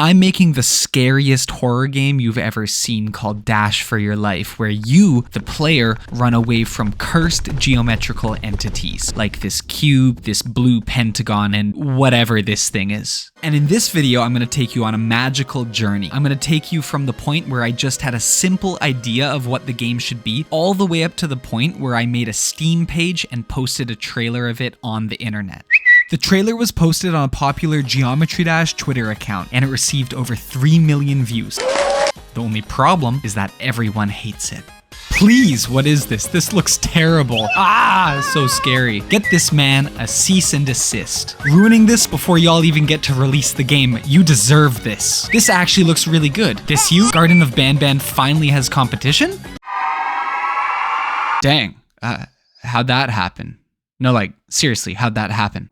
I'm making the scariest horror game you've ever seen called Dash for Your Life, where you, the player, run away from cursed geometrical entities, like this cube, this blue pentagon, and whatever this thing is. And in this video, I'm going to take you on a magical journey. I'm going to take you from the point where I just had a simple idea of what the game should be, all the way up to the point where I made a Steam page and posted a trailer of it on the internet. The trailer was posted on a popular Geometry Dash Twitter account, and it received over 3 million views. The only problem is that everyone hates it. Please, what is this? This looks terrible. So scary. Get this man a cease and desist. Ruining this before y'all even get to release the game. You deserve this. This actually looks really good. This you, Garden of Banban, finally has competition? Dang. How'd that happen? No, like, seriously, how'd that happen?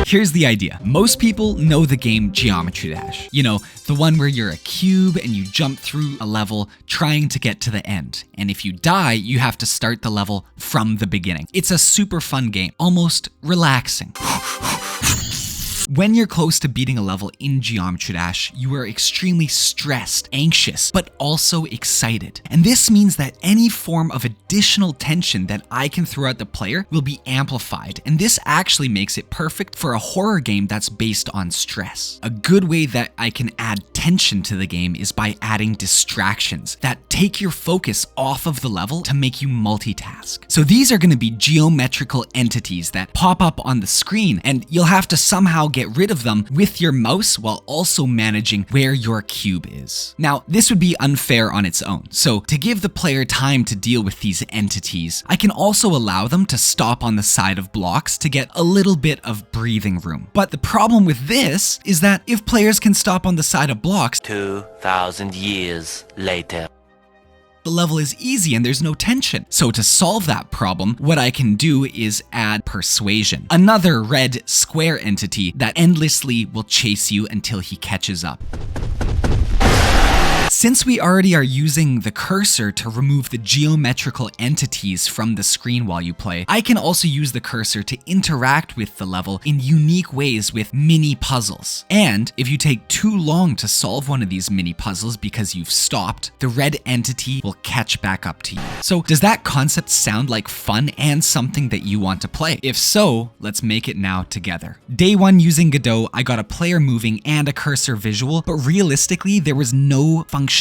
Here's the idea. Most people know the game Geometry Dash. You know, the one where you're a cube and you jump through a level trying to get to the end. And if you die, you have to start the level from the beginning. It's a super fun game, almost relaxing. When you're close to beating a level in Geometry Dash, you are extremely stressed, anxious, but also excited. And this means that any form of additional tension that I can throw at the player will be amplified. And this actually makes it perfect for a horror game that's based on stress. A good way that I can add tension to the game is by adding distractions that take your focus off of the level to make you multitask. So these are going to be geometrical entities that pop up on the screen, and you'll have to somehow get rid of them with your mouse while also managing where your cube is. Now, this would be unfair on its own, so to give the player time to deal with these entities, I can also allow them to stop on the side of blocks to get a little bit of breathing room. But the problem with this is that if players can stop on the side of blocks, 2,000 years later, the level is easy and there's no tension. So to solve that problem, what I can do is add persuasion, another red square entity that endlessly will chase you until he catches up. Since we already are using the cursor to remove the geometrical entities from the screen while you play, I can also use the cursor to interact with the level in unique ways with mini puzzles. And if you take too long to solve one of these mini puzzles because you've stopped, the red entity will catch back up to you. So does that concept sound like fun and something that you want to play? If so, let's make it now together. Day one using Godot, I got a player moving and a cursor visual, but realistically, there was no functionality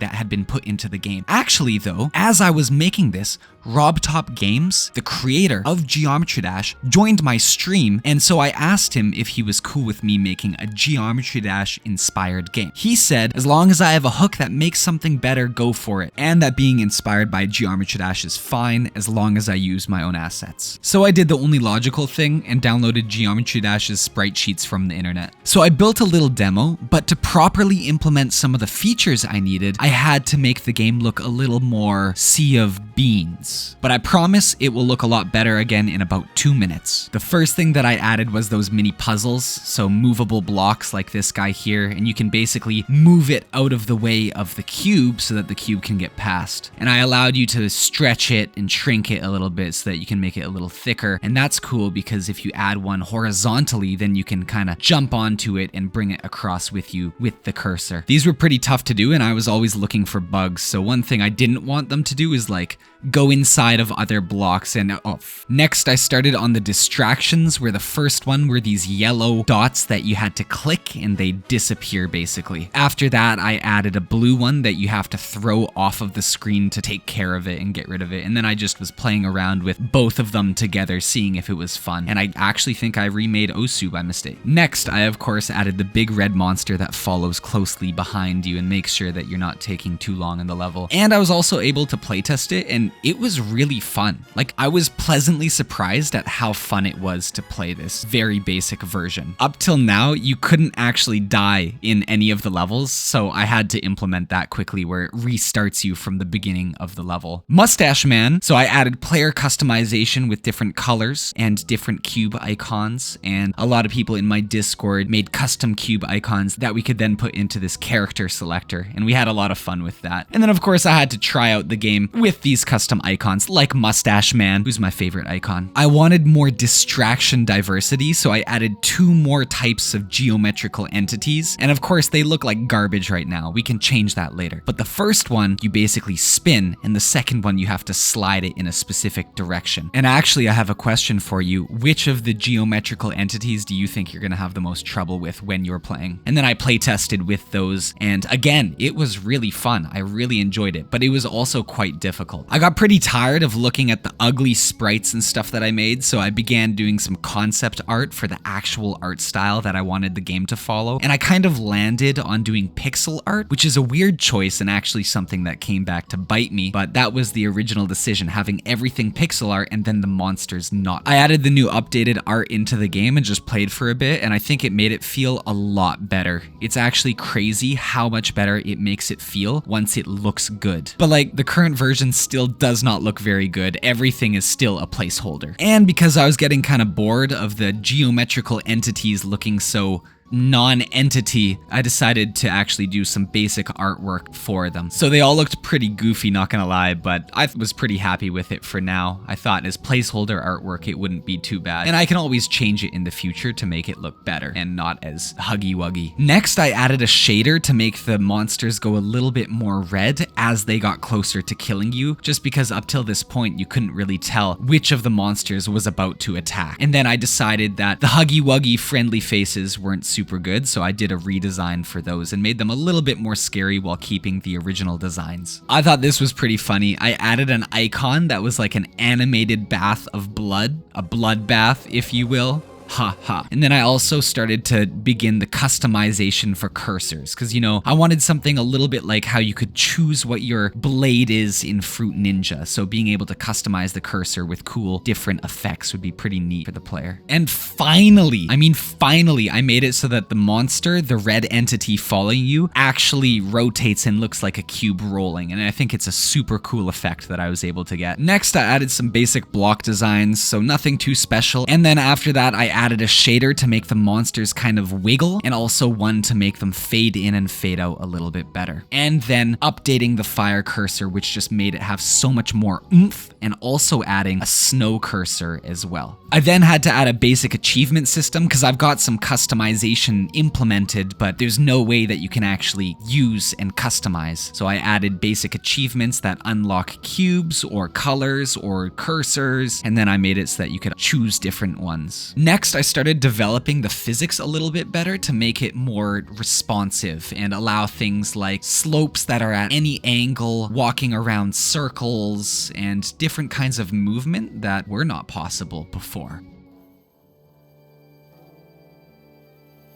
that had been put into the game. Actually though, as I was making this, RobTop Games, the creator of Geometry Dash, joined my stream, and so I asked him if he was cool with me making a Geometry Dash inspired game. He said, as long as I have a hook that makes something better, go for it, and that being inspired by Geometry Dash is fine as long as I use my own assets. So I did the only logical thing and downloaded Geometry Dash's sprite sheets from the internet. So I built a little demo, but to properly implement some of the features I needed, I had to make the game look a little more sea of beans. But I promise it will look a lot better again in about 2 minutes. The first thing that I added was those mini puzzles, so movable blocks like this guy here, and you can basically move it out of the way of the cube so that the cube can get past. And I allowed you to stretch it and shrink it a little bit so that you can make it a little thicker, and that's cool because if you add one horizontally, then you can kind of jump onto it and bring it across with you with the cursor. These were pretty tough to do, and I was always looking for bugs, so one thing I didn't want them to do is like go inside of other blocks and off. Next, I started on the distractions, where the first one were these yellow dots that you had to click and they disappear basically. After that, I added a blue one that you have to throw off of the screen to take care of it and get rid of it. And then I just was playing around with both of them together, seeing if it was fun. And I actually think I remade Osu by mistake. Next, I of course added the big red monster that follows closely behind you and makes sure that you're not taking too long in the level. And I was also able to playtest it, and it was really fun. Like, I was pleasantly surprised at how fun it was to play this very basic version. Up till now, you couldn't actually die in any of the levels, so I had to implement that quickly where it restarts you from the beginning of the level. Mustache Man, so I added player customization with different colors and different cube icons, and a lot of people in my Discord made custom cube icons that we could then put into this character selector, and we had a lot of fun with that. And then of course I had to try out the game with these custom icons like Mustache Man, who's my favorite icon. I wanted more distraction diversity, so I added 2 more types of geometrical entities. And of course, they look like garbage right now. We can change that later. But the first one, you basically spin, and the second one, you have to slide it in a specific direction. And actually, I have a question for you. Which of the geometrical entities do you think you're gonna have the most trouble with when you're playing? And then I play tested with those, and again, it was really fun. I really enjoyed it, but it was also quite difficult. I got pretty tired of looking at the ugly sprites and stuff that I made, so I began doing some concept art for the actual art style that I wanted the game to follow. And I kind of landed on doing pixel art, which is a weird choice and actually something that came back to bite me, but that was the original decision, having everything pixel art and then the monsters not. I added the new updated art into the game and just played for a bit, and I think it made it feel a lot better. It's actually crazy how much better it makes it feel once it looks good. But like, the current version still does not look very good. Everything is still a placeholder. And because I was getting kind of bored of the geometrical entities looking so non-entity, I decided to actually do some basic artwork for them. So they all looked pretty goofy, not gonna lie, but I was pretty happy with it for now. I thought as placeholder artwork, it wouldn't be too bad. And I can always change it in the future to make it look better and not as huggy-wuggy. Next, I added a shader to make the monsters go a little bit more red as they got closer to killing you, just because up till this point, you couldn't really tell which of the monsters was about to attack. And then I decided that the huggy-wuggy friendly faces weren't super good, so I did a redesign for those and made them a little bit more scary while keeping the original designs. I thought this was pretty funny. I added an icon that was like an animated bath of blood, a bloodbath, if you will. Ha ha. And then I also started to begin the customization for cursors, because, you know, I wanted something a little bit like how you could choose what your blade is in Fruit Ninja. So being able to customize the cursor with cool different effects would be pretty neat for the player. And finally, I made it so that the monster, the red entity following you, actually rotates and looks like a cube rolling. And I think it's a super cool effect that I was able to get. Next, I added some basic block designs, so nothing too special. And then after that, I added a shader to make the monsters kind of wiggle, and also one to make them fade in and fade out a little bit better. And then updating the fire cursor, which just made it have so much more oomph, and also adding a snow cursor as well. I then had to add a basic achievement system because I've got some customization implemented, but there's no way that you can actually use and customize. So I added basic achievements that unlock cubes or colors or cursors, and then I made it so that you could choose different ones. Next, I started developing the physics a little bit better to make it more responsive and allow things like slopes that are at any angle, walking around circles, and different kinds of movement that were not possible before.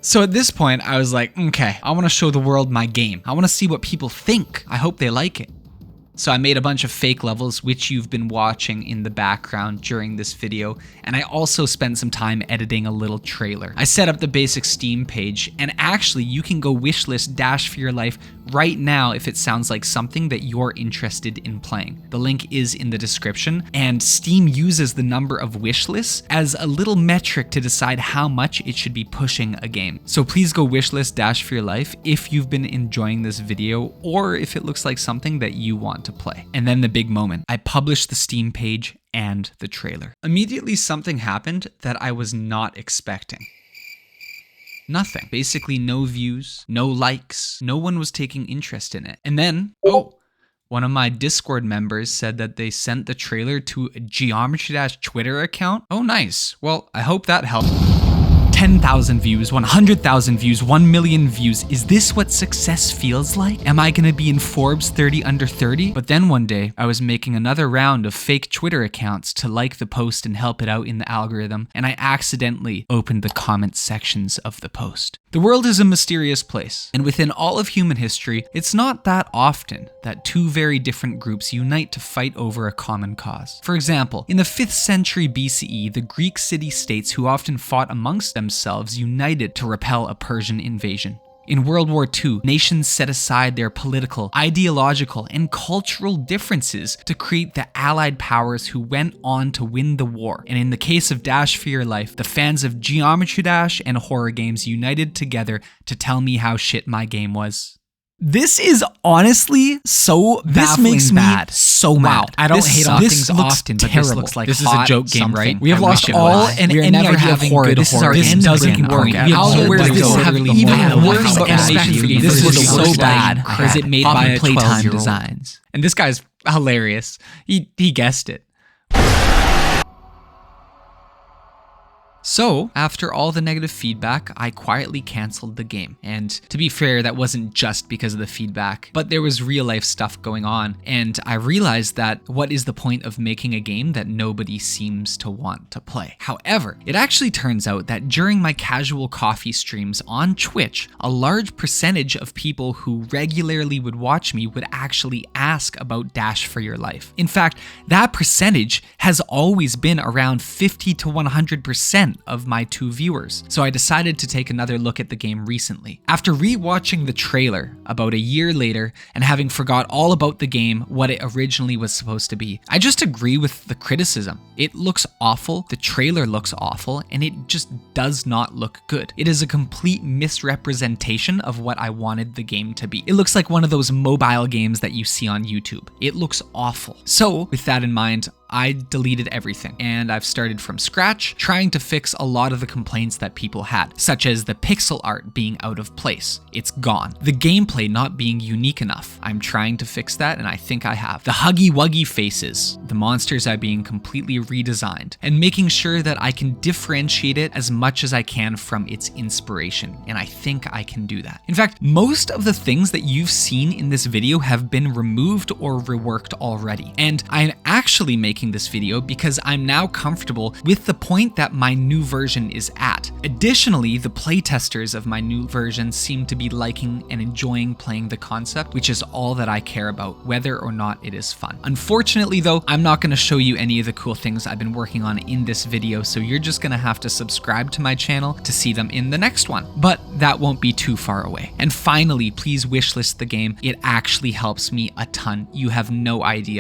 So at this point, I was like, okay, I want to show the world my game. I want to see what people think. I hope they like it. So I made a bunch of fake levels, which you've been watching in the background during this video, and I also spent some time editing a little trailer. I set up the basic Steam page, and actually you can go wishlist Dash for Your Life right now if it sounds like something that you're interested in playing. The link is in the description, and Steam uses the number of wishlists as a little metric to decide how much it should be pushing a game. So please go wishlist Dash for Your Life if you've been enjoying this video, or if it looks like something that you want to play. And then the big moment. I published the Steam page and the trailer. Immediately something happened that I was not expecting. Nothing. Basically no views, no likes, no one was taking interest in it. And then, one of my Discord members said that they sent the trailer to a Geometry Dash Twitter account. Oh, nice. Well, I hope that helped. 10,000 views, 100,000 views, 1 million views. Is this what success feels like? Am I gonna be in Forbes 30 under 30? But then one day, I was making another round of fake Twitter accounts to like the post and help it out in the algorithm, and I accidentally opened the comment sections of the post. The world is a mysterious place, and within all of human history, it's not that often that two very different groups unite to fight over a common cause. For example, in the 5th century BCE, the Greek city-states who often fought amongst themselves united to repel a Persian invasion. In World War II, nations set aside their political, ideological, and cultural differences to create the Allied powers who went on to win the war. And in the case of Dash for Your Life, the fans of Geometry Dash and horror games united together to tell me how shit my game was. This is honestly so baffling. This makes me bad. So mad. Wow. I don't This hate on sucks. things This looks often, but terrible. this looks like This is a hot joke game, something. right? We have I lost wish it all was. and We are any never idea of having horror. good This is horror our games. end Doesn't brand work. point. We have How no does idea this of have literally even horror. worse How respect bad for it you? is. This This was is so so bad. bad. Is it made On by the a Playtime 12-year-old? Designs? And this guy's hilarious. He guessed it. So, after all the negative feedback, I quietly canceled the game. And to be fair, that wasn't just because of the feedback, but there was real life stuff going on. And I realized that what is the point of making a game that nobody seems to want to play? However, it actually turns out that during my casual coffee streams on Twitch, a large percentage of people who regularly would watch me would actually ask about Dash for Your Life. In fact, that percentage has always been around 50 to 100% of my 2 viewers, so I decided to take another look at the game recently. After re-watching the trailer about a year later and having forgot all about the game, what it originally was supposed to be, I just agree with the criticism. It looks awful, the trailer looks awful, and it just does not look good. It is a complete misrepresentation of what I wanted the game to be. It looks like one of those mobile games that you see on YouTube. It looks awful. So, with that in mind, I deleted everything, and I've started from scratch, trying to fix a lot of the complaints that people had, such as the pixel art being out of place. It's gone. The gameplay not being unique enough. I'm trying to fix that, and I think I have. The huggy-wuggy faces. The monsters are being completely redesigned, and making sure that I can differentiate it as much as I can from its inspiration, and I think I can do that. In fact, most of the things that you've seen in this video have been removed or reworked already, and I'm actually making this video because I'm now comfortable with the point that my new version is at. Additionally, the playtesters of my new version seem to be liking and enjoying playing the concept, which is all that I care about, whether or not it is fun. Unfortunately though, I'm not going to show you any of the cool things I've been working on in this video, so you're just going to have to subscribe to my channel to see them in the next one. But that won't be too far away. And finally, please wishlist the game. It actually helps me a ton. You have no idea.